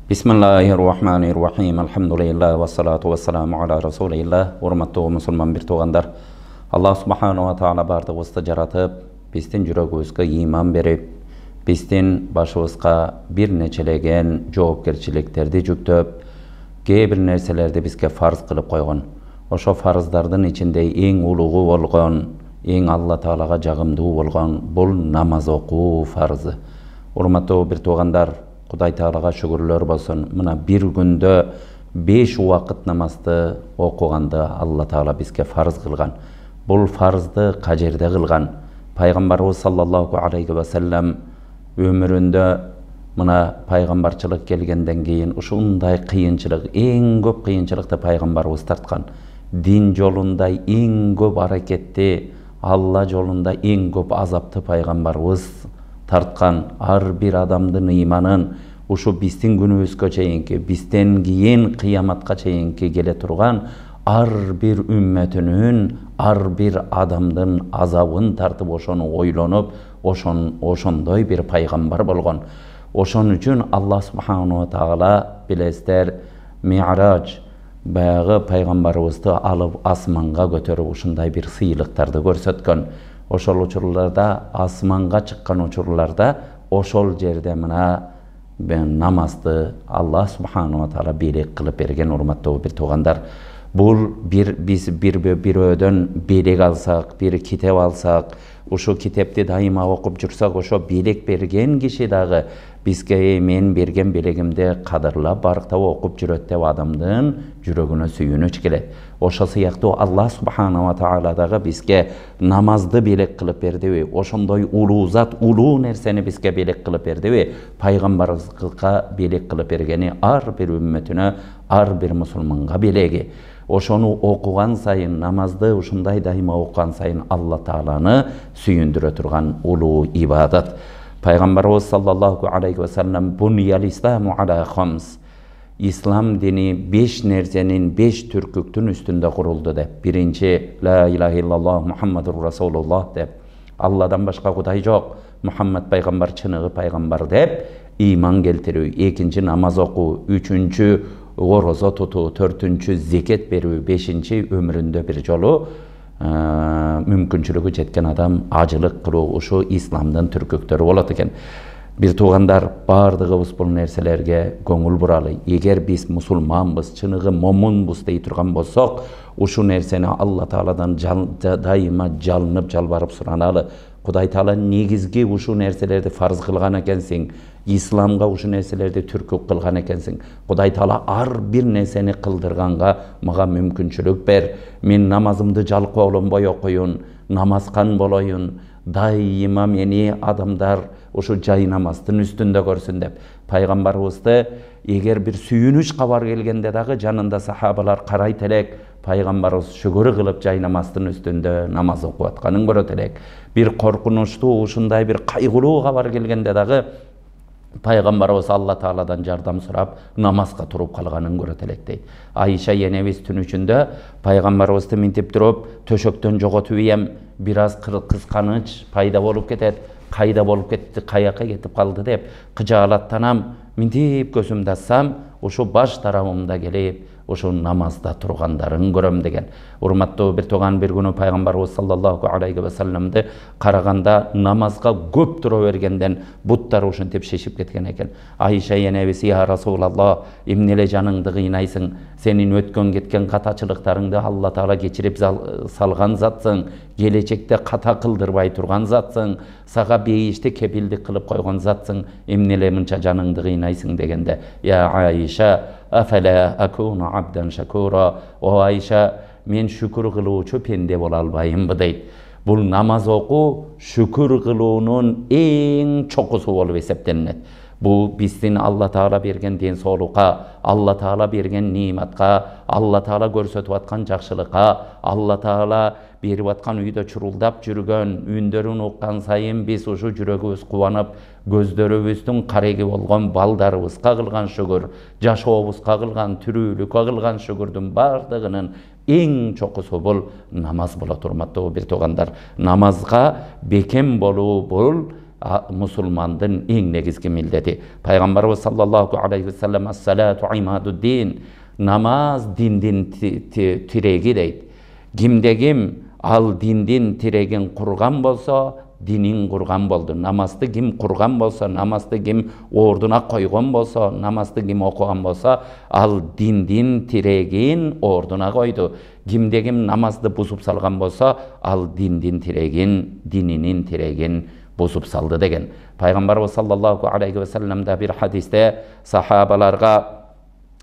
Bismillahirrahmanirrahim. Alhamdulillah ve salatu ve selamu ala Resulillah. Hurmatlı musulman bir tuğandar. Allah subhanahu wa ta'ala bardığımızda jaratıp, bizden jürögübüzgө iman berip, bizden başыбызга bir neçelegen жоопкерчиликтерди жүктөп, кээ бир нерселерди bizge farz kılıp koygun. Oşo farzlardan içinde en uluğu bolgon, en Allah Ta'alaga jagımdуу bolgon bul namaz oku farzı. Hurmatlı bir tuğandar, Kuday Ta'alaga şükürler bolsun. Mına bir günde 5 vakit namazды okuğanda Allah Ta'ala bizge farz kılgan. Bul farzdı kajerde kılgan. Peygamberimiz sallallahu aleyhi ve sellem ömründe mına peygamberçilik gelgenden keyin uşunday kıyınçılık, en köp kıyınçılıkta peygamberimiz tartkan. Din yolunda en köp hareketli, Allah yolunda en köp azaptı peygamberimiz tartkan. Har bir adamdın imanın uşu bizden günübüzgө çeyinki, bizden keyin kıyamatga çeyinki gele turgan ar bir ümmetinin, ar bir adamdın azabın tartıp oşonu oylanyp, oşondoy bir peygamber bolgon. Oşon üçün Allah subhanahu wa ta'ala bilesler Mi'raj bayağı peygamberimizni alıp asmanga götürüp uşunday bir sıyılıktardı görsetken. Oşol uçurlarda, asmanga çıkkan uçurlarda, oşol jerde mına namazdı Allah subhanahu wa ta'ala beylek kılıp bergen urmatlı bir tuğandar. Biz bir ödön beylek alsak, bir kitap alsak, uşu kitapti daima okup jursak, oşo beylek bergen kişi dağı bizge men bergen belegimde kadırla barıqta okup jüröt dep adamdın jürögüne sүйünüç kelet. Oşo sıyaqtı Allah subhanahu wa ta'ala dağı bizge namazdı beylek kılıp berdi. Oşondoy ulu zat, ulu nerseni bizge beylek kılıp berdi. Peygamberimizga beylek kılıp bergeni ar bir ümmetine, ar bir musulmanga belegi. Oşonu okugan sayın, namazdı uşunday daima okugan sayın Allah Ta'ala'nı sүйündüre turgan ulu ibadat. Peygamberimiz sallallahu aleyhi ve sellem bunyal islamu ala khams. İslam dini 5 nersenin 5 türküktün üstünde kuruldu dep. Birinci, la ilahe illallah Muhammedur Resulullah dep. Allah'dan başka kuday yok. Muhammed peygamber çınığı peygamber dep iman keltiriyor. İkinci, namaz oku. Üçüncü, oroza tutu. Dördüncü, zeket berүү. Beşinci, ömründe bir jolu mümkünçülüğü jetken adam acılık kılуу. Uşu İslam'dan türküktörü bolat eken. Bir tuğandar bardığыбыз bul nerselerge көңүл buralı. Eger biz musulmanbız, çınığı momunbuz dey turgan bolsok, uşu nerseni Allah Ta'aladan daima jalınıp jalbarıp suranalı. Kuday Ta'ala negizgi uşu nerselerdi farz kılgan ekensin. İslamga uşu nerselerdi türkük kılgan ekensin. Kuday Ta'ala ar bir nerseni kıldırganga maga mümkünçülük ber. Men namazımdı jalkoolonboy okuyun, namazkan boloyun. Daima meni adamlar uşu jay namazdın üstünde görsün dep. Peygamberimizde eger bir sүйүнүч kabar gelgende dağı janında sahabalar karayt elek. Peygamberimiz şükür kılıp jay namazdın üstünde namaz okuyatkanın göröt elek. Bir korkunçlu uşunday bir kaygılуу kabar gelgende dağı Peygamberimiz Allah Ta'aladan jardam surap namazga turup kalganın göröt elek deyt. Ayşe yenemiz tün üçünde Peygamberimizdi mintip turup töşöktön jogotup iyem biraz kıskanıç payda bolup ketet. Kayda bolup ketti, kayaka ketip kaldı dep kıjaalattanam mintip gözümde assam uşu baş tarafımda gelip uşu namazda turgandarın göröm degen. Urmatlı bir tuğan bir günü Peygamberimiz sallallahu aleyhi ve sellem'de karaganda namazga köp tura bergenden buttar uşuntip şeşip ketken eken. Ayşe yenebisi ya Resulallah emnele janыңды kıynaysın, senin ötken ketken kataçılıklarыңды Allah Ta'ala geçirip salgan zatsın, gelecekte kata kıldırбай turgan zatsın, saga beyişte kepildik kılıp koygan zatsın, emnele mınça janыңды kıynaysın degende. Ya Ayşe afala akunu abdan şakura. O Ayşe men şükür kılıuçu pende bola albayımбы deyt. Bul namaz oku şükür kılıuunun en çokusu bolup eseptenilet. Bu bizden Allah Ta'ala bergen densoğluğa, Allah Ta'ala bergen nimatqa, Allah Ta'ala görsetip atkan jakşılığa, Allah Ta'ala berip atkan uyda çuruldap жүрgön, ündörün okkan sayın biz uşu jürögübüz kuvanıp, gözdörübüzdün karegi bolgon baldarыбызга kılgan şükür, jaşoobuzga kılgan, türүүлükke kılgan şükürdün bardığının en çokusu bul namaz bola turmatlı bir tuğandar. Namazga bekem boluu bul musulmandın en negizgi mildeti. Peygamberimiz sallallahu aleyhi ve sellem as-salatu imaduddin, namaz dindin tiregi deydi. Kimde kim al dindin tiregin kurgan bolsa dinin kurgan boldu. Namazды kim kurgan bolsa, namazды kim orduna koygan bolsa, namazды kim okugan bolsa al dindin tiregin orduna koydu. Kimde kim namazды buzup salgan bolsa al dindin tiregin, dininin tiregin bozup saldı degen. Peygamberimiz sallallahu aleyhi ve sellem'de bir hadiste sahabalarga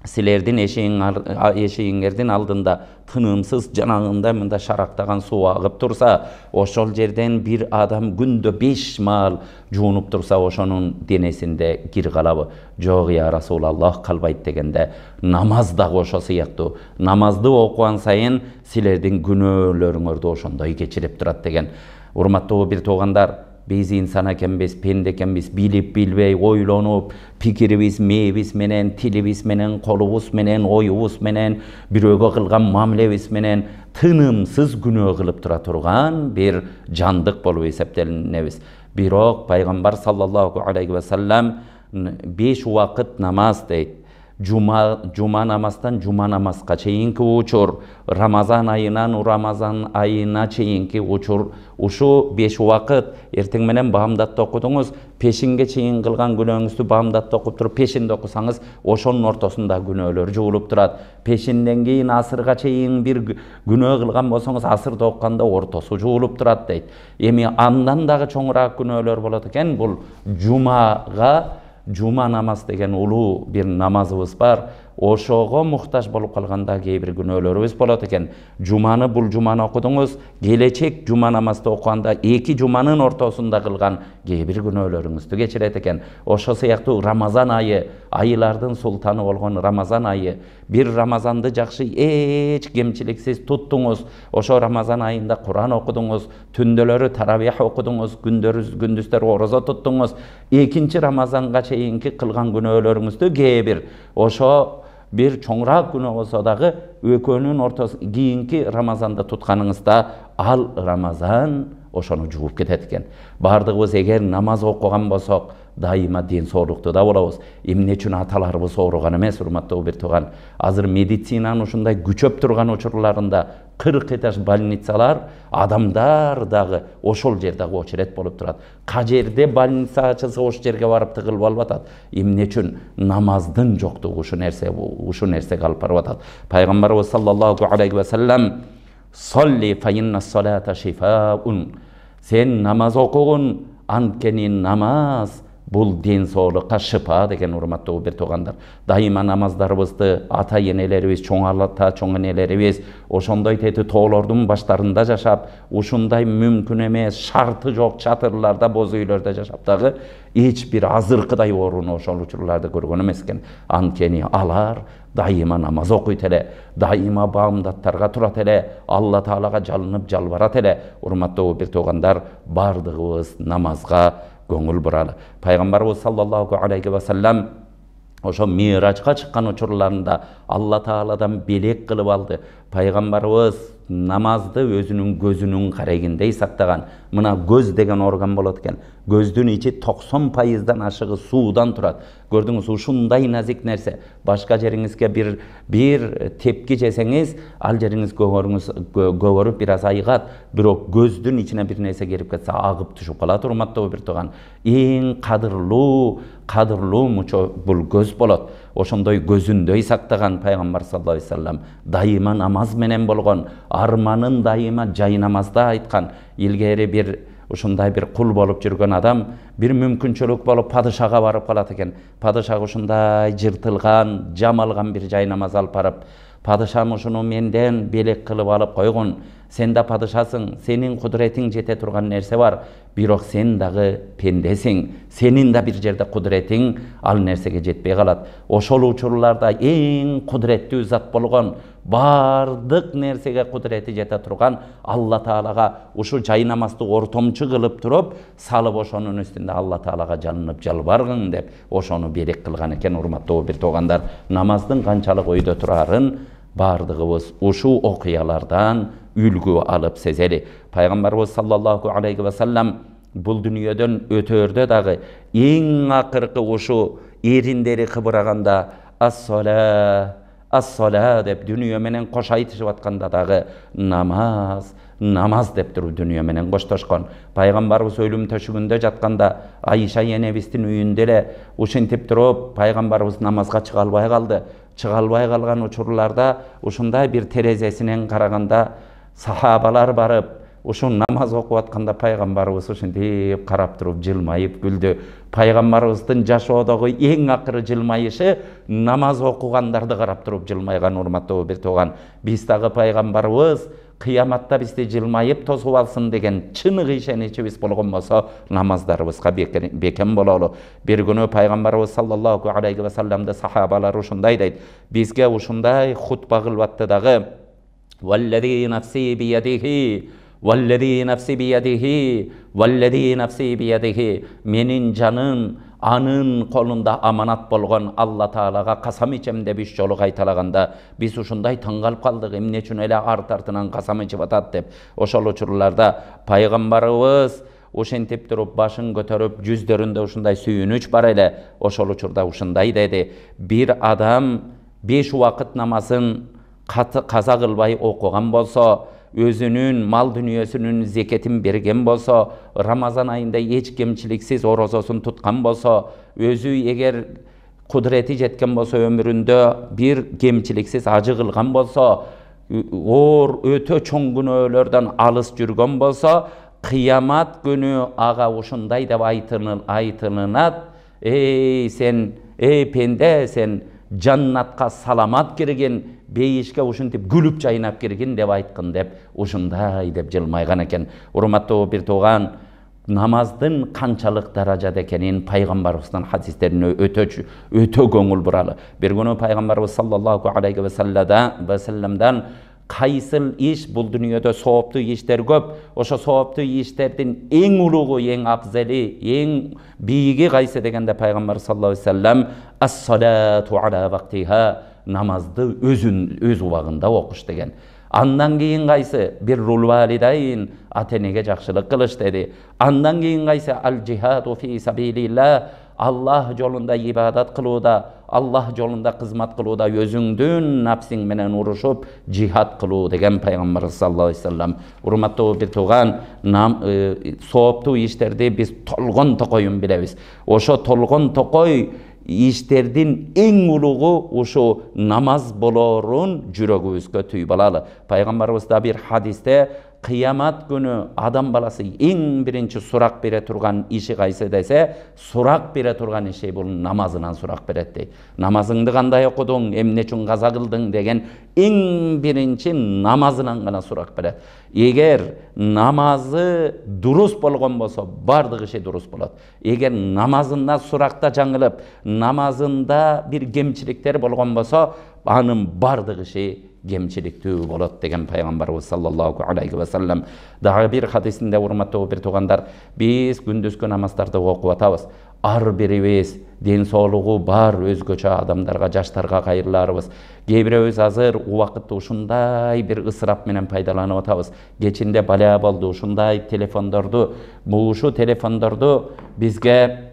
silerдің eşeğinlerдің алдында тынымсыз жанағында мында шарақтаған су ағып тұрса, ошол жерден bir адам күндө 5 мал жуынып тұрса, ошонун денесинде кир калабы? Жок я Расулаллах, калбайт дегенде, намаз дагы ошо сыяктуу. Намазды окуган сайын силердин күнөөлөрүңөрдү ошондой кечирип турат деген. Урматтуу бир туугандар, biz insan ekенбиз, пенде экенбиз, билип билбей, ойлонуп, пикирибиз, мээбиз менен, тилибиз менен, колубуз менен, оюбуз менен, бирөөгө кылган мамилебиз менен тынымсыз күнөө кылып тура турган бир жандык болуп эсептелинебиз. Бирок пайгамбар саллаллаху алейхи ва саллям 5 убакыт намаз дейт. Cuma namazdan Cuma namazga çeyinki uçur, Ramazan ayынан Ramazan ayına çeyinki uçur. Uşu 5 vakit erteң менен баамдатты окудуңуз, пешинге чейин кылган күнөөңүздү баамдатты окуп туруп пешинде окусаңыз, ошонун ортосунда күнөөлөр жуулуп турат. Пешинден кийин асырга чейин бир күнөө кылган болсоңуз, асырда окканда ортосу жуулуп турат дейт. Эми андан дагы чоңураак күнөөлөр болот экен. Бул Cuma namaz деген улуу бир намазыбыз бар. Ошого муктаж болуп калганда кээ бир күнөөлөрүбүз болот экен. Бул жуманы окудуңуз, келечек жума намазды окуганда 2 жуманын ортосунда кылган кээ бир күнөөлөрүңүздү кечирет экен. Ошо сыяктуу Рамазан айы, айылардын султаны болгон Рамазан айы, бир Рамазанды жакшы эч кемчиликсиз туттуңуз, ошо Рамазан айында Куран окудуңуз, түндөлөрү таравих окудуңуз, күндүздөр орозо туттуңуз, экинчи Рамазанга чейинки кылган күнөөлөрүңүздү кээ бир ошо bir çoңыраак күнөө болсо дагы экөөнүн ортосу кийинки Рамазанда тутканыңызда ал Рамазан ошону жууп кетет экен. Бардыгыбыз эгер намаз окуган болсок, дайыма ден соолуктуу да болобуз. Эмне үчүн аталарыбыз ооруган эмес, урматтуу бир тууган? Азыр медицинанын ушундай күчөп турган учурларында 40 этаж больницалар, адамдар дагы ошол жерде очерет болуп турат. Кажерде больница ачылса, ошол жерге барып тыгылып алып атат. Эмне үчүн? Намаздын жоктугу ушу нерсеге алып барып атат. Пайгамбарыбыз саллаллаху алейхи ва саллям "Солли фа инна салата шифаун". Сен намаз окугун, анткени намаз бул ден соолукка шыпа деген, урматтуу бир туугандар. Дайыма намаздарыбызды ата энелерибиз, чоң энелерибиз ошондой тети тоолордун баштарында жашап, ушундай мүмкүн эмес, шарты жок чатырларда, боз үйлөрдө жашап дагы эч бир азыркыдай ооруну ошол учурларда көргөн эмес экен. Анткени алар дайыма намаз окуйт эле, дайыма баамдаттарга турат эле, Алла Таалага жалынып жалбарат эле. Урматтуу бир туугандар, бардыгыбыз намазга көңүл буралы. Пайгамбарыбыз саллаллаху алейхи ва саллям ошо Миражга чыккан учурларында Алла Тааладан белек кылып алды. Пайгамбарыбыз намазды өзүнүн көзүнүн карегиндей сактаган. Мына көз деген орган болот экен. Көздүн ичи 90%дан ашыгы суудан турат. Көрдүңүз, ушундай назик нерсе. Башка жериңизге бир тепки жесеңиз, ал жериңиз көгөрүп бир аз айгат, бирок көздүн ичине бир нерсе кирип кетсе, агып түшүп калат. Урматтуу бир тууган, эң кадырлуу мучо бул көз болот. Ошондой көзүндөй сактаган пайгамбар саллаллаху алейхи ва саллям дайыма намаз менен болгон, арманын дайыма жай намазда айткан. Илгери бир ушундай бир кул болуп жүргөн адам бир мүмкүнчүлүк болуп падышага барып калат экен. Падышак ушундай жыртылган, жамалган бир жай намаз алып барып, падышам ушуну менден белек кылып алып койгон. Сен да падышасың, сенин кудуретиң жете турган нерсе бар, бирок сен дагы пендесиң, сенин да бир жерде кудуретиң ал нерсеге жетпей калат. Ошол учурларда эң кудуреттүү зат болгон, бардык нерсеге кудурети жете турган Алла Таалага ушу жай намазды ортомчу кылып туруп, салып ошонун үстүндө Алла Таалага жалынып жалбаргың деп ошону белек кылган экен. Урматтуу бир туугандар, намаздын канчалык өйдө турарын бардыгыбыз ушу окуялардан үлгү алып сезели. Пайгамбарыбыз саллаллаху алейхи ва саллям Бұл дүниеден өтөрдө дагы эң акыркы ушу эриндери кыбыраганда ас-сала деп дүние менен кош айтышып атканда дагы намаз деп туруп дүние менен коштошкон. Пайгамбарыбыз өлүм төшүгүндө жатканда Айша энебиздин үйүндө эле ушинтип туруп пайгамбарыбыз намазга чыга албай калды. Чыга албай калган учурларда ушундай бир терезесинен караганда сахабалар барып ушу намаз окуп атканда пайгамбарыбыз ушинтип карап туруп жылмайып күлдү. Пайгамбарыбыздын жашоодогу эң акыры жылмайышы намаз окугандарды карап туруп жылмайган. Урматтуу бир тууган, биз дагы пайгамбарыбыз кыяматта бизди жылмайып тосуп алсын деген чынык ишеничибиз болгон болсо намаздарыбызга бекем бололу. Бир күнү пайгамбарыбыз саллаллаху алейхи ва салламды сахабалар ушундай дейт. Бизге ушундай хутба кылып атты дагы: "Валлази нафси биядихи, валлази нафси биядихи, валлази нафси биядихи". Менин жаным анын колунда аманат болгон Алла Таалага касам ичем деп 3 жолу кайталаганда биз ушундай таң калып калдык. Эмне үчүн эле арт артынан касам ичип атат деп. Ошол учурларда пайгамбарыбыз ошентип туруп башын көтөрүп жүздөрүндө ушундай сүйүнүч бар эле. Ошол учурда ушундай деди: бир адам 5 убакыт намазын каза кылбай окуган болсо, өзүнүн мал дүнүйөсүнүн зекетин берген болсо, Рамазан айында эч кемчиликсиз орозосун туткан болсо, өзү эгер кудурети жеткен болсо өмүрүндө бир кемчиликсиз ажы кылган болсо, өтө чоң күнөөлөрдөн алыс жүргөн болсо, кыямат күнү ага ушундай деп айтылынат: "Эй пенде, сен жаннатка саламат кирген, бейишке ушинтип күлүп жайнап киргин" деп айткын деп ушундай деп жылмайган экен. Урматтуу бир тууган, намаздын канчалык даражада экенин пайгамбарыбыздын хадистерине өтө көңүл буралы. Бир күнү пайгамбарыбыз саллаллаху алейхи ва салламдан кайсыл иш бул дүнүйөдө сооптуу иштер көп, ошо сооптуу иштердин эң улугу, эң абзали, эң бийиги кайсы дегенде пайгамбар саллаллаху алейхи ва саллам ас-салату ала вактиха, намазды өз убагында окуш деген. Андан кийин кайсы? Биррул валидайн, ата энеге жакшылык кылыш деди. Андан кийин кайсы? Ал жихаду фи сабилилlah, Аллах жолунда ибадат кылууда, Аллах жолунда кызмат кылууда, өзүңдүн напсиң менен урушуп жихад кылуу деген пайгамбар саллаллаху алейхи ва саллам. Урматтуу бир тууган, сооптуу иштерди биз толгон токоюн билебиз. Ошо толгон токой иштердин эң улугу ушу намаз болорун жүрөгүбүзгө түйүп алалы. Пайгамбарыбыз да бир хадисте кыямат күнү адам баласы эң биринчи сурак бере турган иши кайсы десе, сурак бере турган иши бул намазынан сурак берет дейт. Намазыңды кандай окудуң, эмне үчүн каза кылдың деген эң биринчи намазынан гана сурак берет. Эгер намазы дурус болгон болсо, бардык иши дурус болот. Эгер намазында суракта жаңылып, намазында бир кемчиликтер болгон болсо, анын бардык иши кемчиликтүү болот деген пайгамбарыбыз саллаллаху алейхи ва саллам. Дагы бир хадисинде, урматтуу бир туугандар, биз күндүзгү намаздарды окуп атабыз. Ар бирибиз ден соолугу бар өзгөчө адамдарга, жаштарга кайрыларыбыз. Кээ бирөөбүз азыр убакытты ушундай бир ысырап менен пайдаланып атабыз. Кечинде бала болду, ушундай телефондорду, ушу телефондорду бизге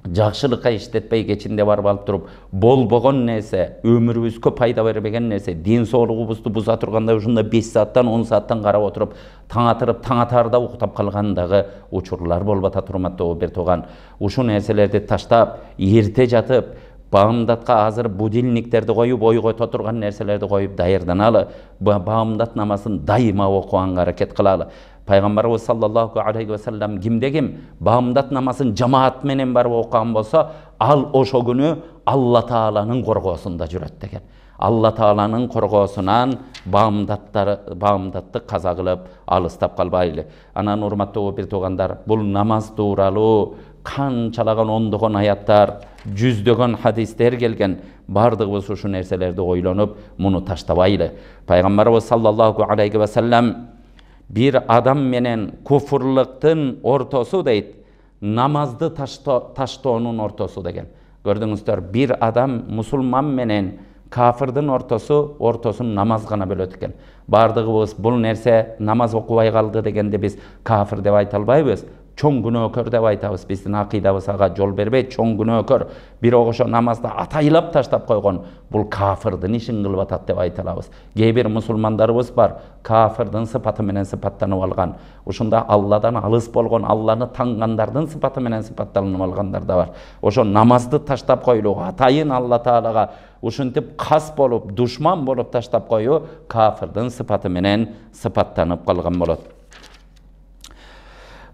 жакшылыкка иштетпей кечинде барып алып туруп, болбогон нерсе, өмүрүбүзгө пайда бербеген нерсе, ден соолугубузду буза тургандай ушунда 5 сааттан 10 сааттан карап отуруп, таң атырып, таң атаарда уктап калгандагы учурлар болуп атат. Урматтуу бир тууган, ушу нерселерди таштап, эрте жатып, баамдатка азыр будильниктерди коюп, ойгото турган нерселерди коюп даярданалы. Баамдат намазын дайыма окуганга аракет кылалы. Пайгамбарыбыз саллаллаху алейхи ва саллам кимде ким баамдат намазын жамаат менен барып окуган болсо, ал ошо күнү Алла Тааланын коргоосунда жүрөт деген. Алла Тааланын коргоосунан баамдатты каза кылып алыстап калбайлы. Анан урматтуу бир туугандар, бул намаз тууралуу канчалаган ондогон аяттар, жүздөгөн хадистер келген. Бардыгыбыз ушу нерселерди ойлонуп, муну таштабайлы. Пайгамбарыбыз саллаллаху алейхи ва саллам bir adam menen kufurluktun ortosu deyit, namazdı taştoğunun ortosu degen. Gördüңүздөр, bir adam musulman menen kafırdın ortosun namaz gana bölöt eken. Bardığыбыз bul nerse namaz okubay kaldı degende biz kafir dep ayta albayбыз. чоң күнөөкөр деп айтабыз. Биздин акыйдабыз ага жол бербейт. Чоң күнөөкөр, бирок ошо намазды атайлап таштап койгон бул кафирдин ишин кылып атат деп айта алабыз. Кээ бир мусулмандарыбыз бар, кафирдин сыпаты менен сыпаттанып алган. Ушунда Алладан алыс болгон, Алланы таңгандардын сыпаты менен сыпаттанып алгандар да бар. Ошо намазды таштап коюлу, атайын Алла Таалага ушинтип кас болуп, душман болуп таштап коюу кафирдин сыпаты менен сыпаттанып калган болот.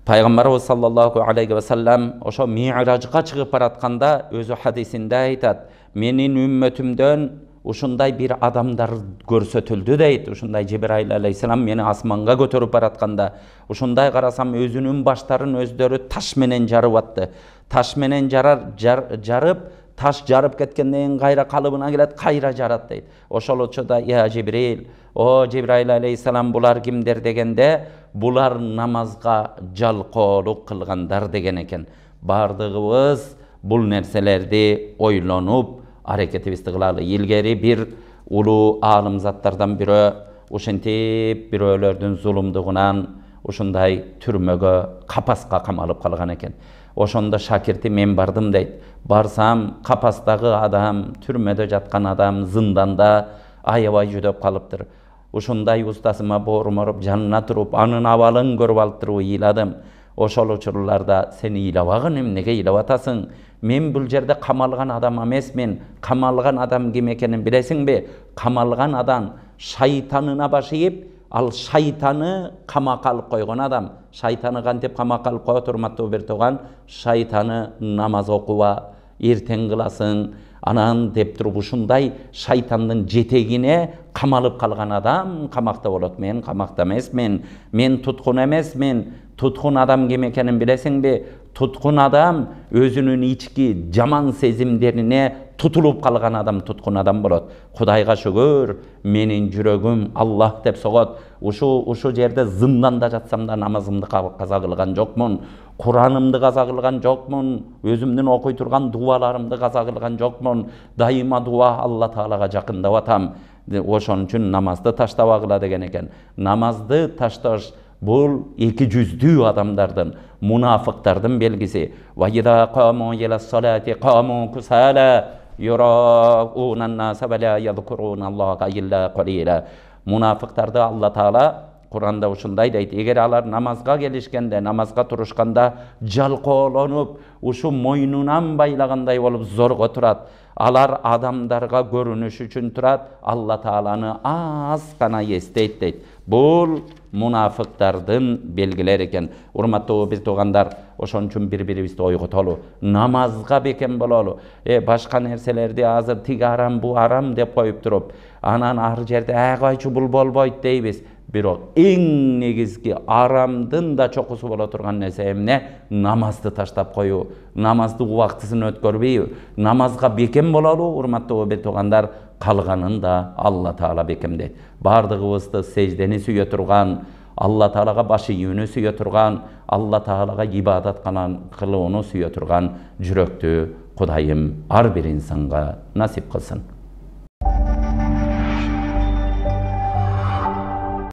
Пайгамбарыбыз саллаллаху алейхи ва саллям ошо Ми'ражга чыгып баратканда өзү хадисинде айтат: "Менин үммөтүмдөн ушундай бир адамдар көрсөтүлдү" дейт. Ушундай Жибраил алейхиссалам мени асманга көтөрүп баратканда, ушундай карасам өзүнүн баштарын өздөрү таш менен жарып атты. Таш менен жарып, таш жарып кеткенден кайра калыбына келет, кайра жарат дейт. Ошол учурда "Я Жибрил, о Жибраил алейхиссалам, булар кимдер?" дегенде, булар намазга жалкоолук кылгандар деген экен. Бардыгыбыз бул нерселерди ойлонуп аракетибизди кылалы. Илгери бир улуу аалым заттардан бирөө ушинтип бирөөлөрдүн зулумдугунан ушундай түрмөгө, капаска камалып калган экен. Ошондо шакирти мен бардым дейт. Барсам, капастагы адам, түрмөдө жаткан адам зынданда аябай жүдөп калыптыр. Ушундай устасыма боорморуп, жанына туруп, анын абалын көрүп алып туруп ыйладым. Ошол учурларда сен ыйлабагын, эмнеге ыйлап атасың? Мен бул жерде камалган адам эмесмин. Камалган адам ким экенин билесиңби? Камалган адам шайтанына баш ийип, ал шайтаны камакка алып койгон адам. Шайтаны кантип камакка алып коет, урматтуу бир тууган? Шайтаны намаз окуба, эртең кыласың, анан деп туруп ушундай шайтандын жетегине камалып калган адам камакта болот. Мен камакта эмесмин, мен туткун эмесмин. Туткун адам ким экенин билесиңби? Туткун адам өзүнүн ички жаман сезимдерине тутулуп калган адам туткун адам болот. Кудайга шүгүр, менин жүрөгүм Аллах деп согот. Ушу жерде зынданда жатсам да намазымды каза кылган жокмун. Куранымды каза кылган жокмун. Өзүмдүн окуй турган дуаларымды каза кылган жокмун. Дайыма дуа Алла Таалага жакындап атам. Ошон үчүн намазды таштабагыла деген экен. Намазды ташташ бул эки жүздүү адамдардын, мунафыктардын белгиси. Ва ида каму ила салати каму кусала юрауна наса ва ла язкуруна Аллаха илля қалила. Мунафыктарды Алла Таала Куранда ушундай дейт: эгер алар намазга келишкенде, намазга турушканда жалкоолонуп, ушу мойнунан байлагандай болуп зорго турат. Алар адамдарга көрүнүш үчүн турат, Алла Тааланы аз гана эстейт дейт. Бул мунафыктардын белгилери экен. Урматтуу бир туугандар, ошон үчүн бири-бирибизди ойготолу, намазга бекем бололу. Башка нерселерди азыр тиги арам, бу арам деп коюп туруп, анан ар жерде кайчу бул болбойт дейбиз. Бирок эң негизги арамдын да чокусу боло турган нерсе эмне? Намазды таштап коюу, намазды убактысын өткөрбөйбү, намазга бекем бололу. Урматтуу бир туугандар, калганын да Алла Таала бекемдейт. Бардыгыбызды сеждени сүйө турган, Алла Таалага баш ийүүнү сүйө турган, Алла Таалага ибадат кылууну сүйө турган жүрөктү Кудайым ар бир инсанга насип кылсын.